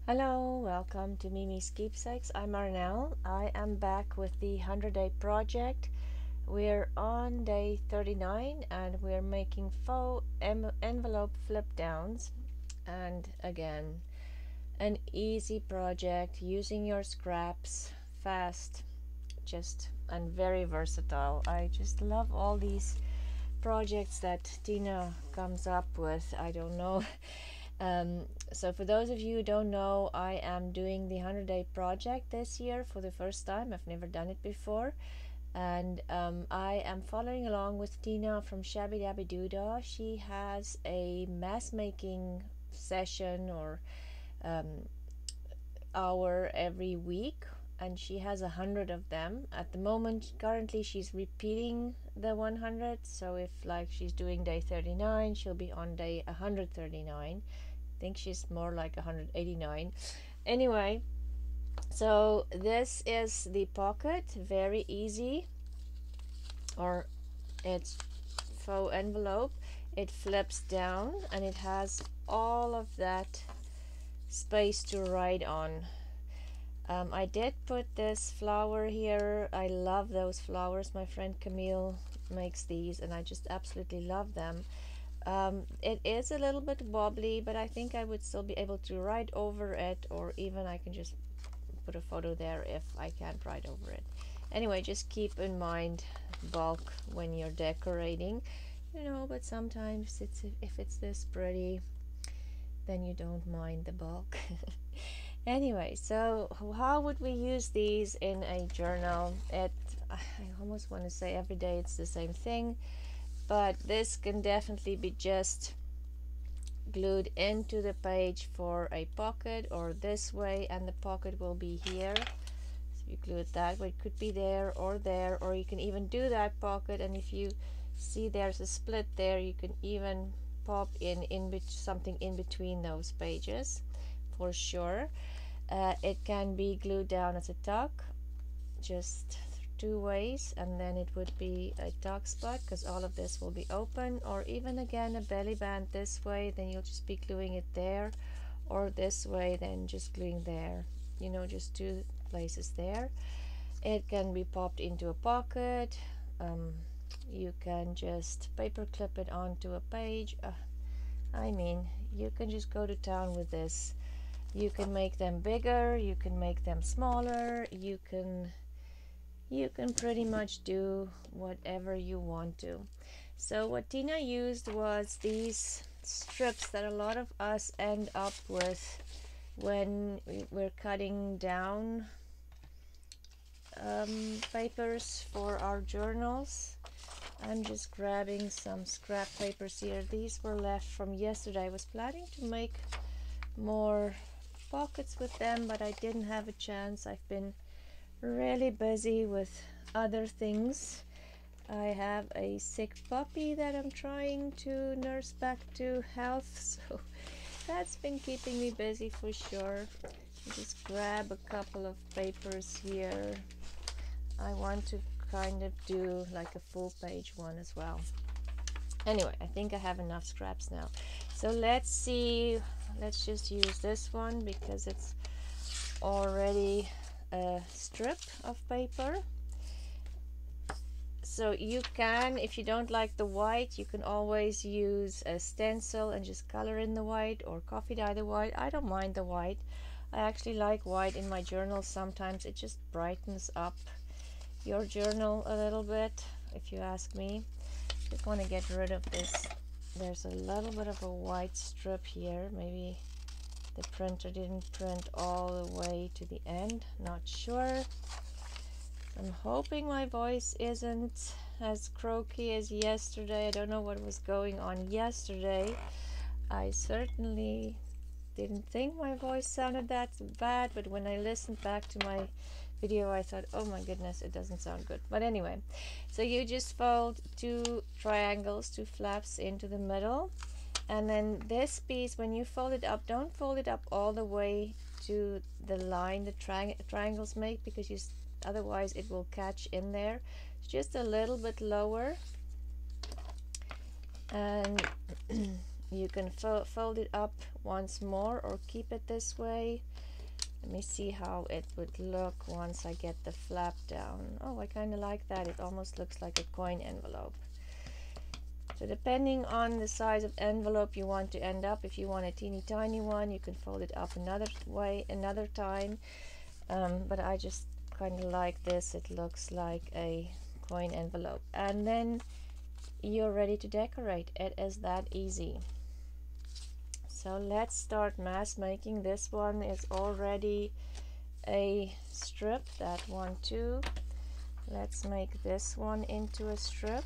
Hello, welcome to Miemie's Keepsakes. I'm Arnell. I am back with the 100-day project. We're on day 39 and we're making faux envelope flip downs. And again, an easy project using your scraps, fast, and very versatile. I just love all these projects that Tina comes up with. I don't know. So for those of you who don't know, I am doing the 100-day project this year for the first time. I've never done it before, and I am following along with Tina from Shabby Dabby Doodah. She has a mask making session or hour every week, and she has 100 of them at the moment. Currently she's repeating the 100, so if like she's doing day 39, she'll be on day 139. I think she's more like 189. Anyway, so this is the pocket, very easy, or it's faux envelope. It flips down and it has all of that space to write on. I did put this flower here. I love those flowers. My friend Camille makes these and I just absolutely love them. It is a little bit wobbly, but I think I would still be able to write over it, or even I can just put a photo there if I can't write over it. Anyway, just keep in mind bulk when you're decorating, but sometimes if it's this pretty, then you don't mind the bulk. Anyway, so how would we use these in a journal? I almost want to say every day it's the same thing, but this can definitely be just glued into the page for a pocket, or this way, and the pocket will be here. So you glue it that way. It could be there, or you can even do that pocket, and if you see there's a split there, you can even pop in something in between those pages for sure. It can be glued down as a tuck, just two ways, and then it would be a tuck spot because all of this will be open, or even again a belly band this way, then you'll just be gluing it there, or this way, then just gluing there, just two places there. It can be popped into a pocket. You can just paper clip it onto a page. You can just go to town with this. You can make them bigger, you can make them smaller, you can pretty much do whatever you want to. So what Tina used was these strips that a lot of us end up with when we're cutting down papers for our journals. I'm just grabbing some scrap papers here. These were left from yesterday. I was planning to make more pockets with them, but I didn't have a chance. I've been really busy with other things. I have a sick puppy that I'm trying to nurse back to health, so that's been keeping me busy for sure. Just grab a couple of papers here. I want to kind of do like a full page one as well. Anyway, I think I have enough scraps now. So let's see, let's just use this one because it's already a strip of paper. So you can, if you don't like the white, you can always use a stencil and just color in the white, or coffee dye the white. I don't mind the white. I actually like white in my journal. Sometimes it just brightens up your journal a little bit, if you ask me. Just want to get rid of this. There's a little bit of a white strip here. Maybe the printer didn't print all the way to the end, not sure. I'm hoping my voice isn't as croaky as yesterday. I don't know what was going on yesterday. I certainly didn't think my voice sounded that bad, but when I listened back to my video I thought, oh my goodness, it doesn't sound good. But anyway, so you just fold two triangles, two flaps into the middle, and then this piece, when you fold it up, don't fold it up all the way to the line the triangles make, because otherwise it will catch in there. Just a little bit lower, and You can fold it up once more or keep it this way. Let me see how it would look once I get the flap down. Oh, I kind of like that. It almost looks like a coin envelope. So depending on the size of envelope you want to end up, if you want a teeny tiny one, you can fold it up another way, another time. But I just kind of like this. It looks like a coin envelope. And then you're ready to decorate. It is that easy. So let's start mass making. This one is already a strip, that one too. Let's make this one into a strip,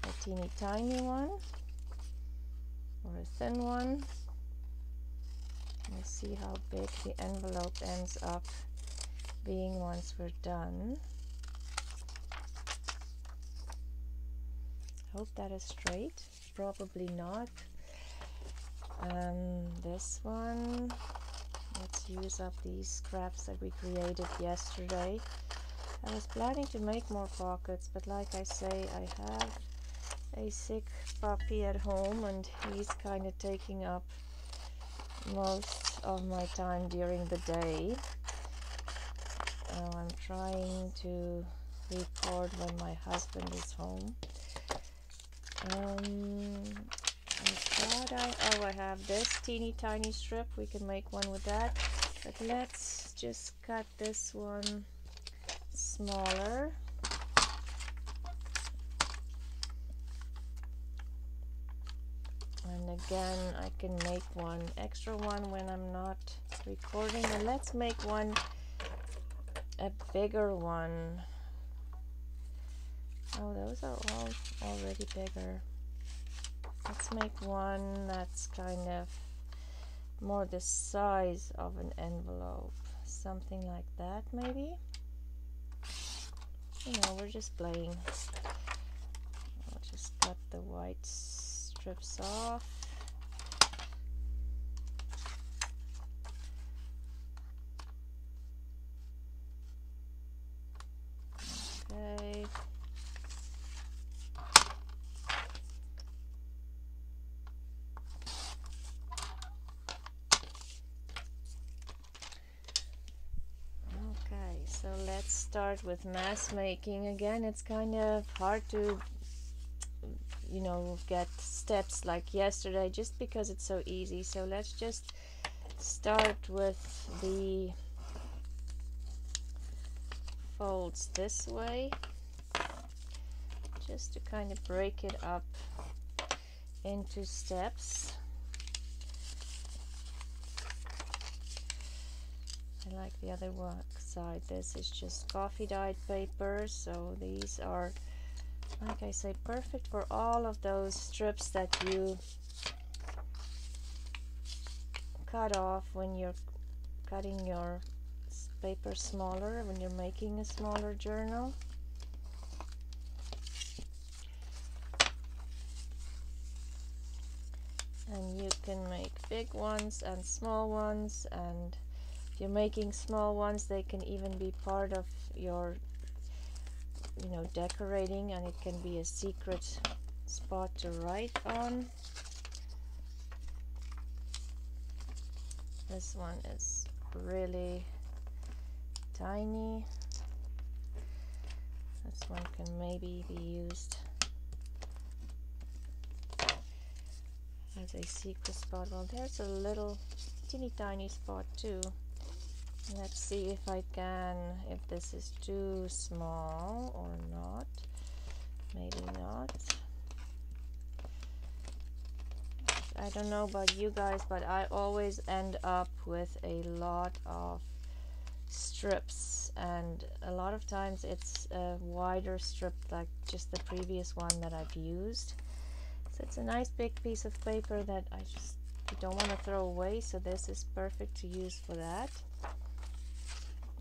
a teeny tiny one or a thin one. We'll see how big the envelope ends up being once we're done. Hope that is straight. Probably not. This one, let's use up these scraps that we created yesterday. I was planning to make more pockets, but like I say, I have a sick puppy at home and he's kind of taking up most of my time during the day. I'm trying to record when my husband is home. I have this teeny tiny strip. We can make one with that, but let's just cut this one smaller. And again, I can make one extra one when I'm not recording. And let's make one a bigger one. Oh, those are all already bigger. Let's make one that's kind of more the size of an envelope. Something like that, maybe. You know, we're just playing. I'll just cut the white strips off. Okay. So let's start with mass making. Again, it's kind of hard to, you know, get steps like yesterday just because it's so easy. So let's just start with the folds this way, just to kind of break it up into steps. I like the other one side. This is just coffee dyed paper, so these are, like I say, perfect for all of those strips that you cut off when you're cutting your paper smaller, when you're making a smaller journal. And you can make big ones and small ones, and if you're making small ones, they can even be part of your, you know, decorating, and it can be a secret spot to write on. This one is really tiny. This one can maybe be used as a secret spot. Well, there's a little teeny tiny spot too. Let's see if I can, if this is too small or not. Maybe not. I don't know about you guys, but I always end up with a lot of strips, and a lot of times it's a wider strip like just the previous one that I've used. So it's a nice big piece of paper that I just don't want to throw away, so this is perfect to use for that.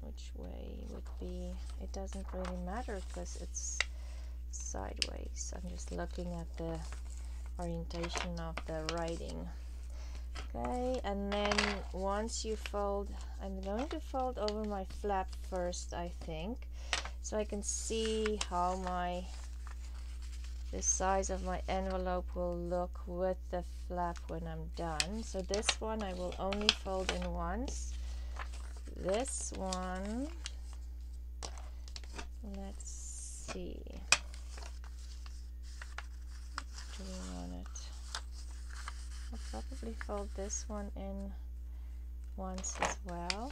Which way would be, it doesn't really matter because it's sideways. I'm just looking at the orientation of the writing. Okay, and then once you fold, I'm going to fold over my flap first, I think, so I can see how my the size of my envelope will look with the flap when I'm done. So this one I will only fold in once. This one, let's see, do we want it? I'll probably fold this one in once as well.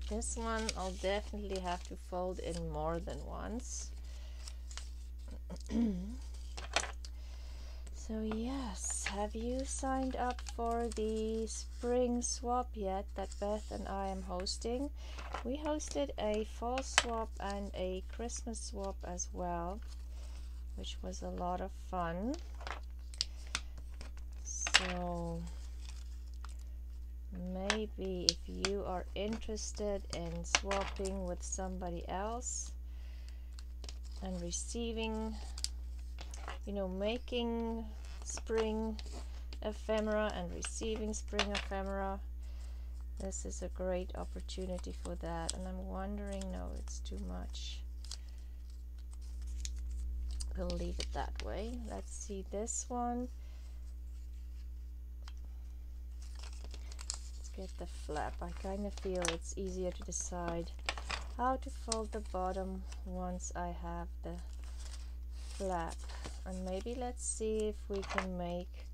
This one I'll definitely have to fold in more than once. So yes, have you signed up for the spring swap yet that Beth and I am hosting? We hosted a fall swap and a Christmas swap as well, which was a lot of fun. So maybe if you are interested in swapping with somebody else and receiving, you know, making spring ephemera and receiving spring ephemera, this is a great opportunity for that. And I'm wondering, no, it's too much. We'll leave it that way. Let's see this one. Get the flap. I kind of feel it's easier to decide how to fold the bottom once I have the flap. And maybe let's see if we can make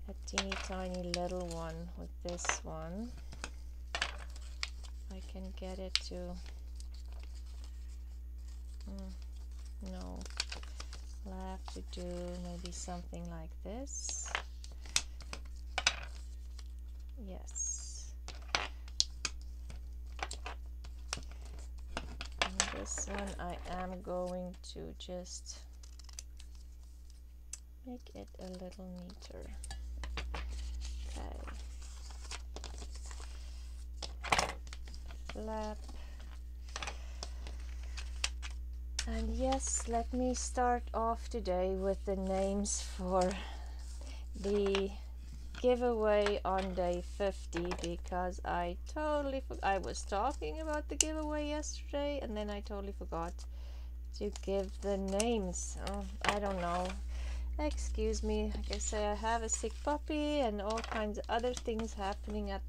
a teeny tiny little one with this one. I can get it to no, I'll have to do maybe something like this. Yes. And this one I am going to just make it a little neater. Okay. Flap. And yes, let me start off today with the names for the giveaway on day 50, because I was talking about the giveaway yesterday and then I totally forgot to give the names. Oh, I don't know, excuse me. Like I say, I have a sick puppy and all kinds of other things happening at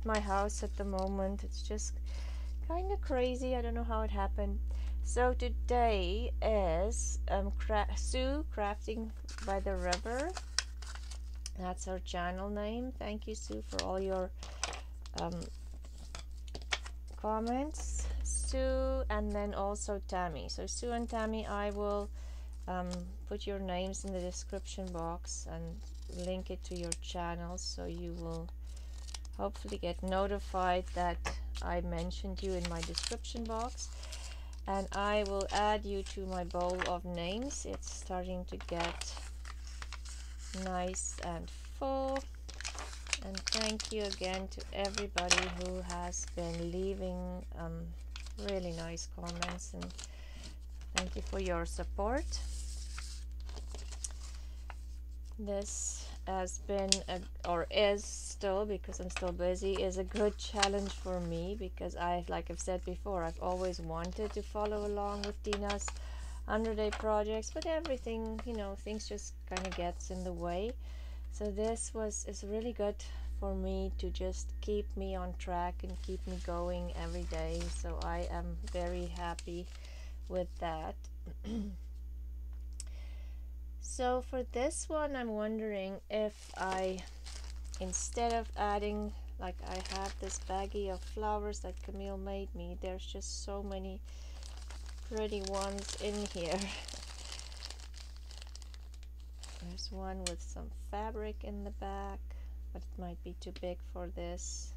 my house at the moment. It's just kind of crazy. I don't know how it happened. So today is Sue Crafting by the River. That's her channel name. Thank you, Sue, for all your comments. Sue, and then also Tammy. So Sue and Tammy, I will put your names in the description box and link it to your channels, so you will hopefully get notified that I mentioned you in my description box. And I will add you to my bowl of names. It's starting to get nice and full. And thank you again to everybody who has been leaving really nice comments, and thank you for your support. This has been or is still, because I'm still busy, is a good challenge for me, because like I've said before, I've always wanted to follow along with Dina's 100-day projects, but everything, you know, things just kind of gets in the way. So this is really good for me to just keep me on track and keep me going every day. So I am very happy with that. So for this one, I'm wondering if I, instead of adding, like I have this baggie of flowers that Camille made me, there's just so many pretty ones in here. There's one with some fabric in the back, but it might be too big for this.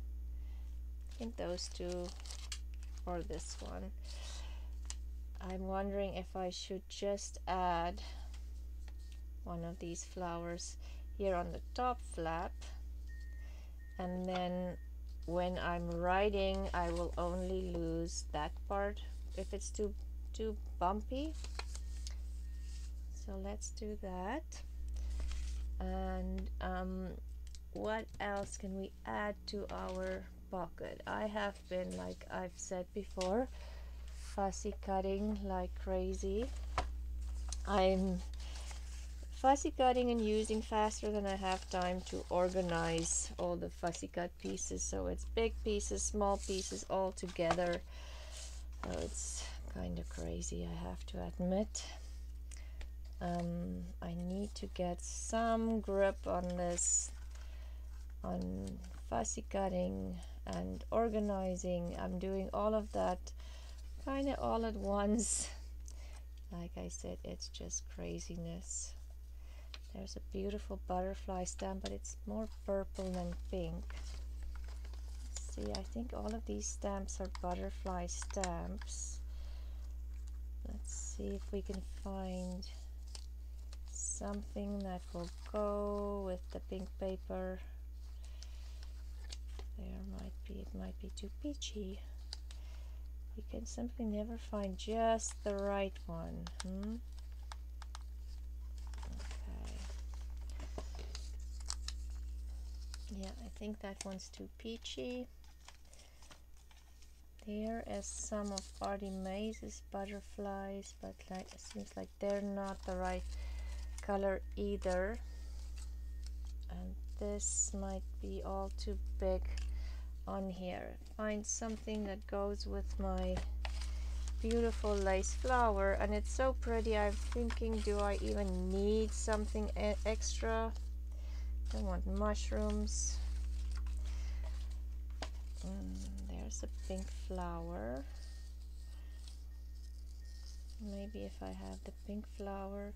I think those two, or this one. I'm wondering if I should just add one of these flowers here on the top flap, and then when I'm writing I will only lose that part if it's too bumpy. So let's do that. And what else can we add to our pocket? I have been, like I've said before, fussy cutting like crazy. I'm fussy cutting and using faster than I have time to organize all the fussy cut pieces, so it's big pieces, small pieces all together. So it's kind of crazy, I have to admit. I need to get some grip on this, on fussy cutting and organizing. I'm doing all of that kind of all at once. Like I said, it's just craziness. There's a beautiful butterfly stamp, but it's more purple than pink. Let's see, I think all of these stamps are butterfly stamps. Let's see if we can find something that will go with the pink paper. It might be too peachy. You can simply never find just the right one. Okay. Yeah, I think that one's too peachy. There is some of Artie Maze's butterflies, but it seems like they're not the right color either. And this might be all too big on here. Find something that goes with my beautiful lace flower, and it's so pretty. I'm thinking, do I even need something extra? I want mushrooms. There's a pink flower. Maybe if I have the pink flower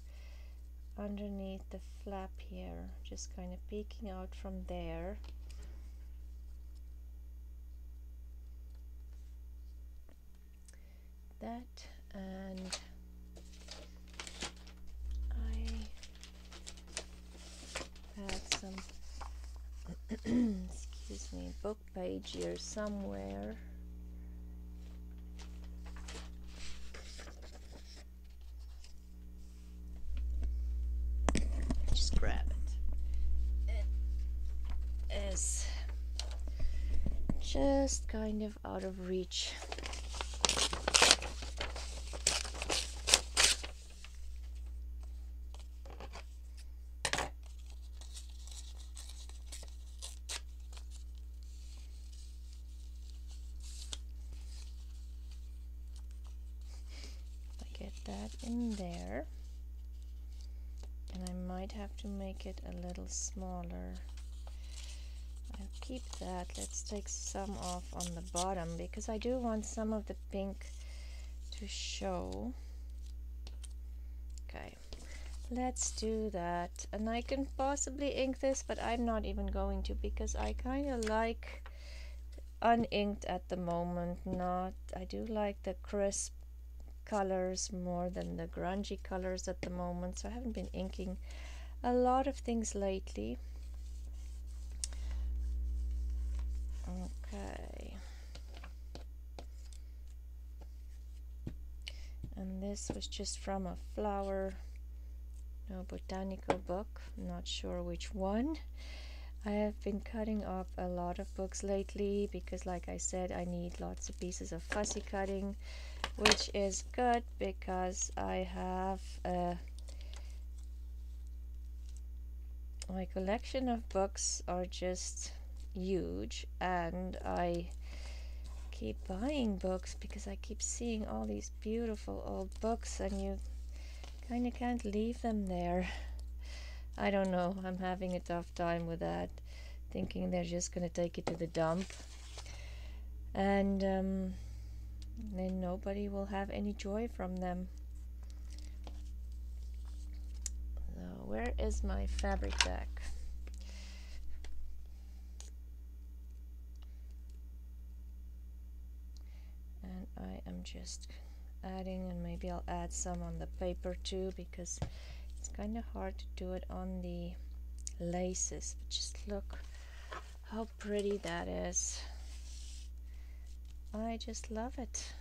underneath the flap here, just kind of peeking out from there. That, and I had some excuse me, book page here somewhere. Just grab it. It is just kind of out of reach. That in there, and I might have to make it a little smaller. I'll keep that. Let's take some off on the bottom because I do want some of the pink to show. Okay, let's do that. And I can possibly ink this, but I'm not even going to because I kind of like uninked at the moment. I do like the crisp colors more than the grungy colors at the moment, so I haven't been inking a lot of things lately. Okay, and this was just from a botanical book, not sure which one. I have been cutting up a lot of books lately because, like I said, I need lots of pieces of fussy cutting, which is good because I have my collection of books are just huge, and I keep buying books because I keep seeing all these beautiful old books and you kind of can't leave them there. I don't know, I'm having a tough time with that, thinking they're just gonna take it to the dump and then nobody will have any joy from them. So where is my fabric deck? And I am just adding, and maybe I'll add some on the paper too because it's kind of hard to do it on the laces, but just look how pretty that is. I just love it.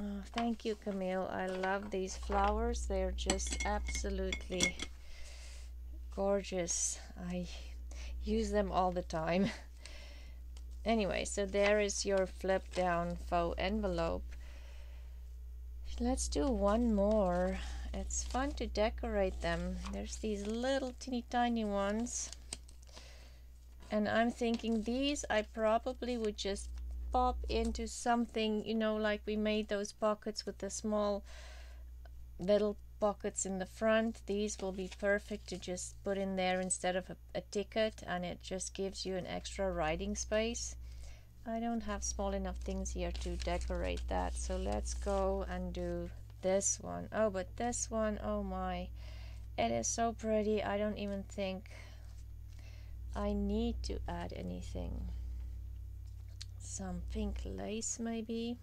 Oh, thank you, Camille. I love these flowers. They're just absolutely gorgeous. I use them all the time. Anyway, so there is your flip down faux envelope. Let's do one more. It's fun to decorate them. There's these little teeny tiny ones. And I'm thinking these I probably would just pop into something, you know, like we made those pockets with the small little pockets in the front. These will be perfect to just put in there instead of a ticket, and it just gives you an extra writing space. I don't have small enough things here to decorate that, so let's go and do this one. Oh, but this one, oh my, it is so pretty. I don't even think I need to add anything. Some pink lace maybe.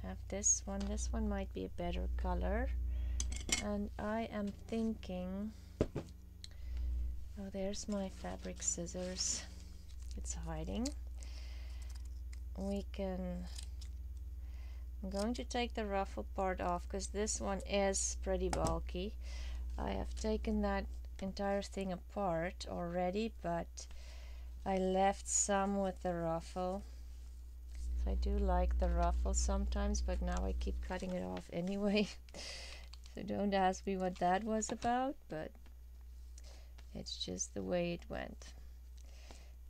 I have this one might be a better color. And I am thinking, oh, there's my fabric scissors. It's hiding. I'm going to take the ruffle part off because this one is pretty bulky. I have taken that entire thing apart already, but I left some with the ruffle. So I do like the ruffle sometimes, but now I keep cutting it off anyway. So don't ask me what that was about, but it's just the way it went.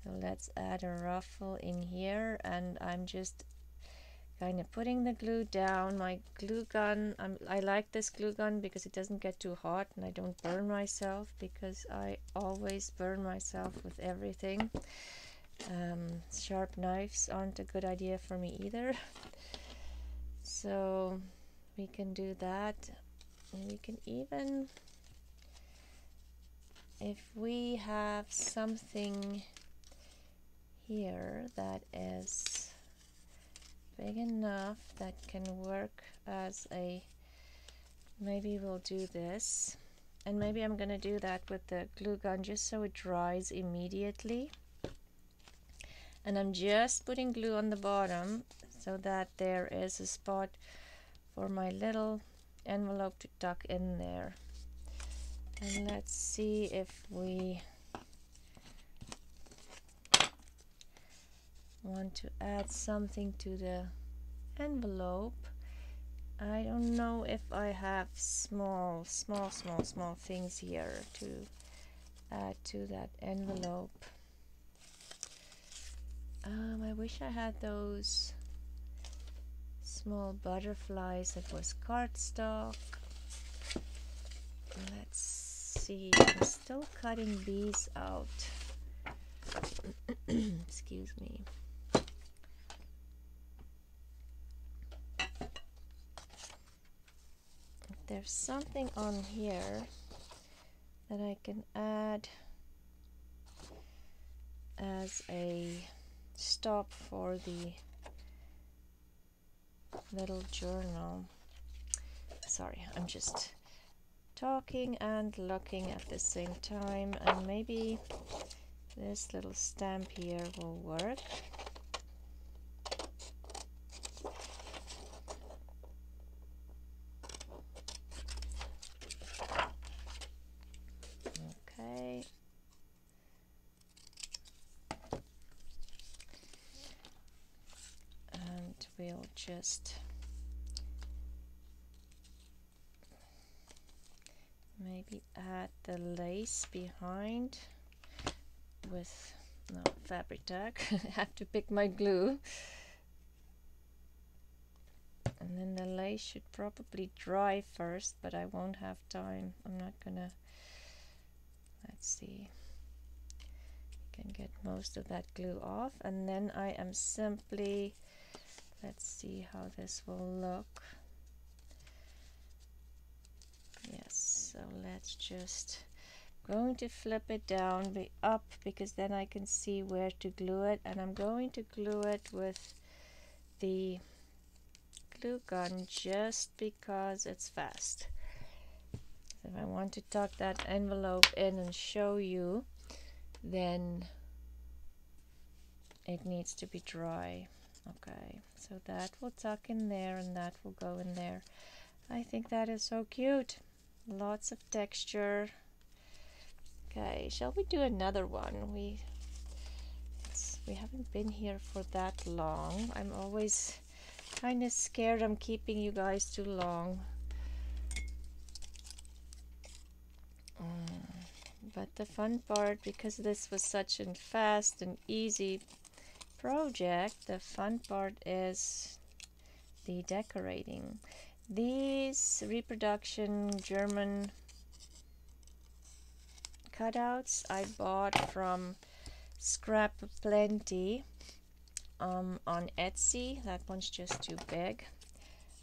So let's add a ruffle in here, and I'm just kind of putting the glue down. My glue gun, I like this glue gun because it doesn't get too hot and I don't burn myself, because I always burn myself with everything. Sharp knives aren't a good idea for me either. So we can do that, and we can even, if we have something here that is big enough that can work as a, maybe we'll do this, and maybe I'm gonna do that with the glue gun just so it dries immediately. And I'm just putting glue on the bottom so that there is a spot for my little envelope to tuck in there. And let's see if we want to add something to the envelope. I don't know if I have small things here to add to that envelope. I wish I had those small butterflies that was cardstock. Let's see, I'm still cutting these out. Excuse me. There's something on here that I can add as a stop for the little journal. Sorry, I'm just talking and looking at the same time, and maybe this little stamp here will work. Okay. And we'll just maybe add the lace behind with no fabric tag. I have to pick my glue. And then the lace should probably dry first, but I won't have time. I'm not gonna, let's see, I can get most of that glue off, and then I am simply, let's see how this will look. Yes, so let's just, going to flip it down, be up, because then I can see where to glue it, and I'm going to glue it with the glue gun just because it's fast. If I want to tuck that envelope in and show you, then it needs to be dry. Okay, so that will tuck in there and that will go in there. I think that is so cute. Lots of texture. Okay, shall we do another one? It's We haven't been here for that long. I'm always kind of scared I'm keeping you guys too long. But the fun part, because this was such a fast and easy project, the fun part is the decorating. These reproduction German cutouts I bought from Scrap Plenty on Etsy. That one's just too big,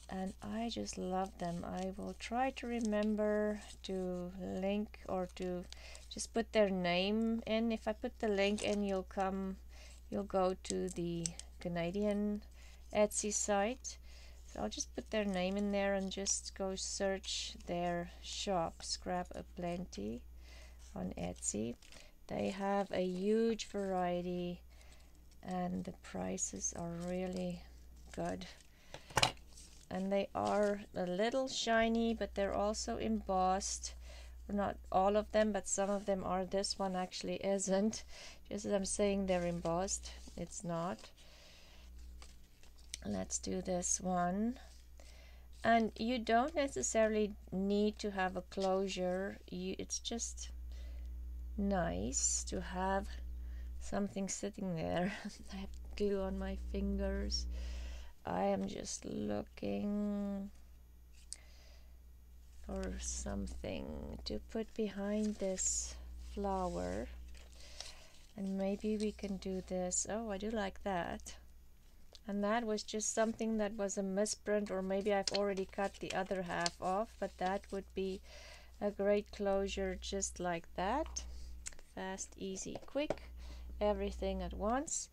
and I just love them. I will try to remember to link or to just put their name in. If I put the link in, you'll go to the Canadian Etsy site. So I'll just put their name in there and just go search their shop, Scrap Plenty, on Etsy. They have a huge variety and the prices are really good. And they are a little shiny, but they're also embossed. Not all of them, but some of them are. This one actually isn't. Just as I'm saying they're embossed, it's not. Let's do this one. And you don't necessarily need to have a closure. It's just nice to have something sitting there. I have glue on my fingers. I am just looking for something to put behind this flower, and maybe we can do this. Oh, I do like that. And that was just something that was a misprint, or maybe I've already cut the other half off, but that would be a great closure just like that. Fast, easy, quick, everything at once.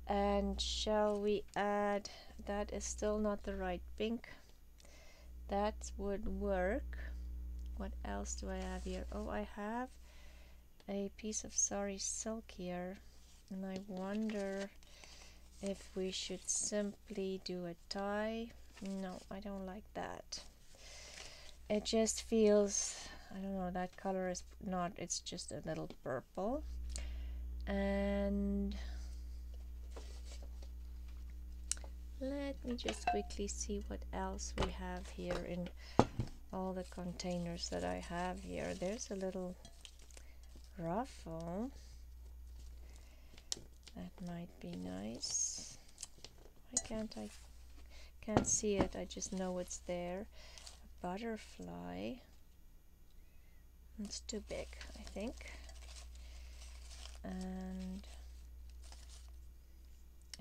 And shall we add, that is still not the right pink. That would work. What else do I have here? Oh, I have a piece of sari silk here, and I wonder if we should simply do a tie. No, I don't like that. It just feels, I don't know, that color is not, it's just a little purple. And let me just quickly see what else we have here in all the containers that I have here. There's a little ruffle. That might be nice. I can't see it, I just know it's there. A butterfly. It's too big, I think. And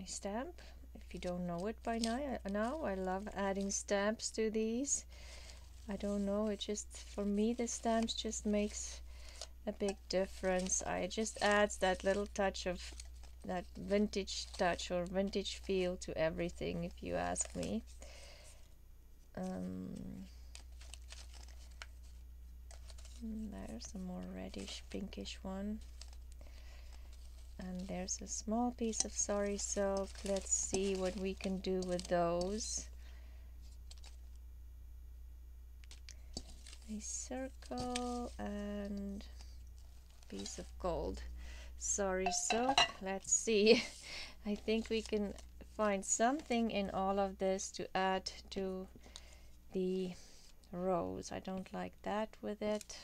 a stamp. If you don't know it by now, I love adding stamps to these. I don't know, it just, for me, the stamps just makes a big difference. It just adds that little touch of that vintage touch or vintage feel to everything, if you ask me. There's a more reddish pinkish one, and there's a small piece of sari silk. Let's see what we can do with those. A circle and piece of gold sari silk. Let's see. I think we can find something in all of this to add to the rose. I don't like that with it.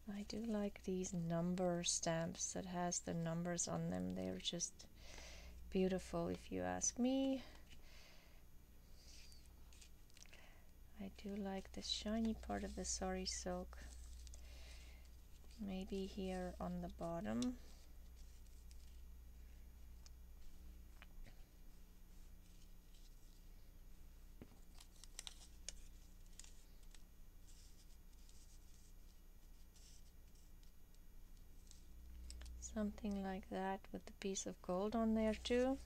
I do like these number stamps that has the numbers on them. They're just beautiful, if you ask me. I do like the shiny part of the sari silk. Maybe here on the bottom. Something like that with the piece of gold on there too.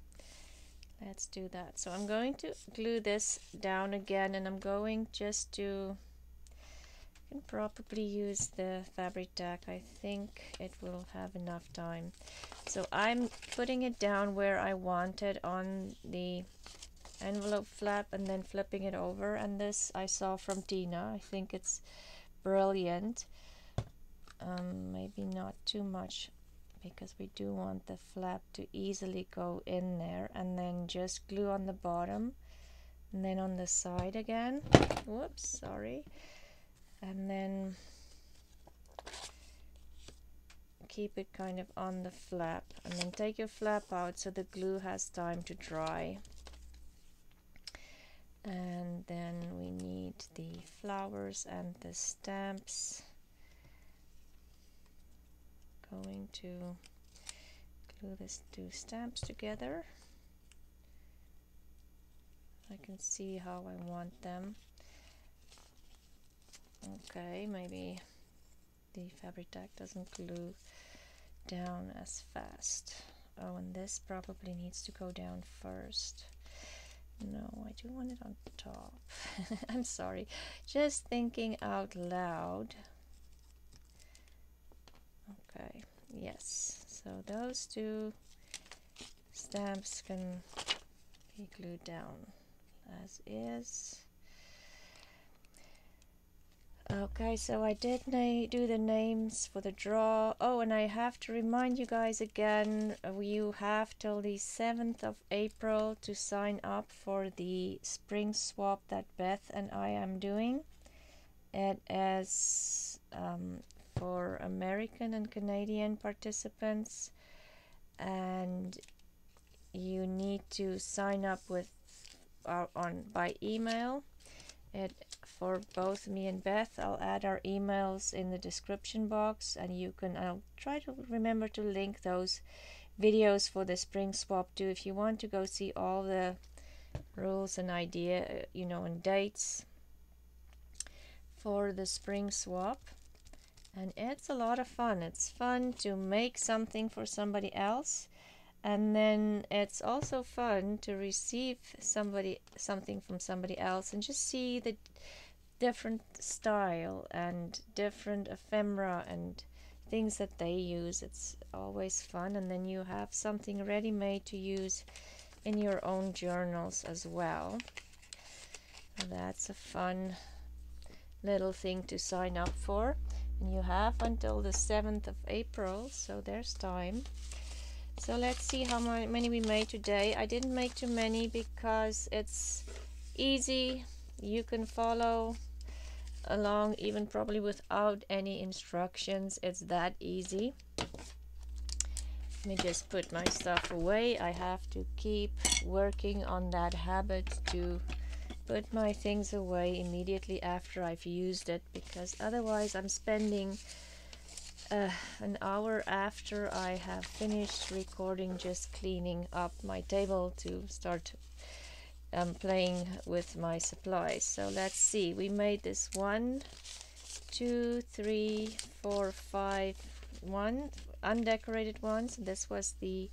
Let's do that. So I'm going to glue this down again, and I'm going just to, I can probably use the fabric tack. I think it will have enough time. So I'm putting it down where I want it on the envelope flap and then flipping it over. And this I saw from Tina. I think it's brilliant. maybe not too much, because we do want the flap to easily go in there, and then just glue on the bottom and then on the side again. Whoops, sorry. And then keep it kind of on the flap, and then take your flap out so the glue has time to dry. And then we need the flowers and the stamps. Going to glue these two stamps together. I can see how I want them. Okay, maybe the fabric tag doesn't glue down as fast. Oh, and this probably needs to go down first. No, I do want it on top. I'm sorry, just thinking out loud. Okay, yes, so those two stamps can be glued down as is. Okay, so I did do the names for the draw. Oh, and I have to remind you guys again, you have till the 7th of April to sign up for the spring swap that Beth and I am doing. It is for American and Canadian participants, and you need to sign up with by email. For both me and Beth, I'll add our emails in the description box, and I'll try to remember to link those videos for the spring swap too, if you want to go see all the rules and idea, and dates for the spring swap. And it's a lot of fun. It's fun to make something for somebody else, and then it's also fun to receive something from somebody else and just see the different style and different ephemera and things that they use. It's always fun, and then you have something ready-made to use in your own journals as well. That's a fun little thing to sign up for, and you have until the 7th of April, so there's time. So let's see how many we made today. I didn't make too many because it's easy. You can follow along even probably without any instructions. It's that easy. Let me just put my stuff away. I have to keep working on that habit to put my things away immediately after I've used it, because otherwise I'm spending an hour after I have finished recording just cleaning up my table to start playing with my supplies. So let's see, we made this 1, 2, 3, 4, 5, 1 undecorated ones. This was the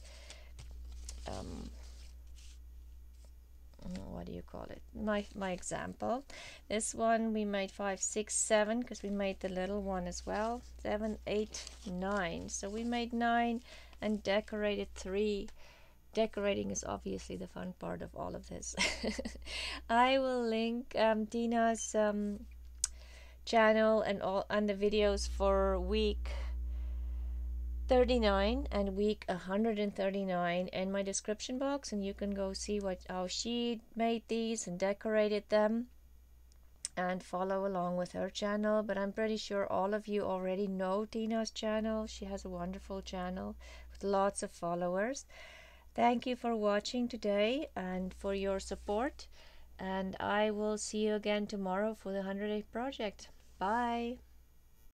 what do you call it, my example. This one we made 5, 6, 7, because we made the little one as well. 7, 8, 9, so we made 9 and decorated 3. Decorating is obviously the fun part of all of this. I will link Tina's channel and the videos for week 39 and week 139 in my description box, and you can go see how she made these and decorated them and follow along with her channel. But I'm pretty sure all of you already know Tina's channel. She has a wonderful channel with lots of followers. Thank you for watching today and for your support, and I will see you again tomorrow for the 100-day project. Bye.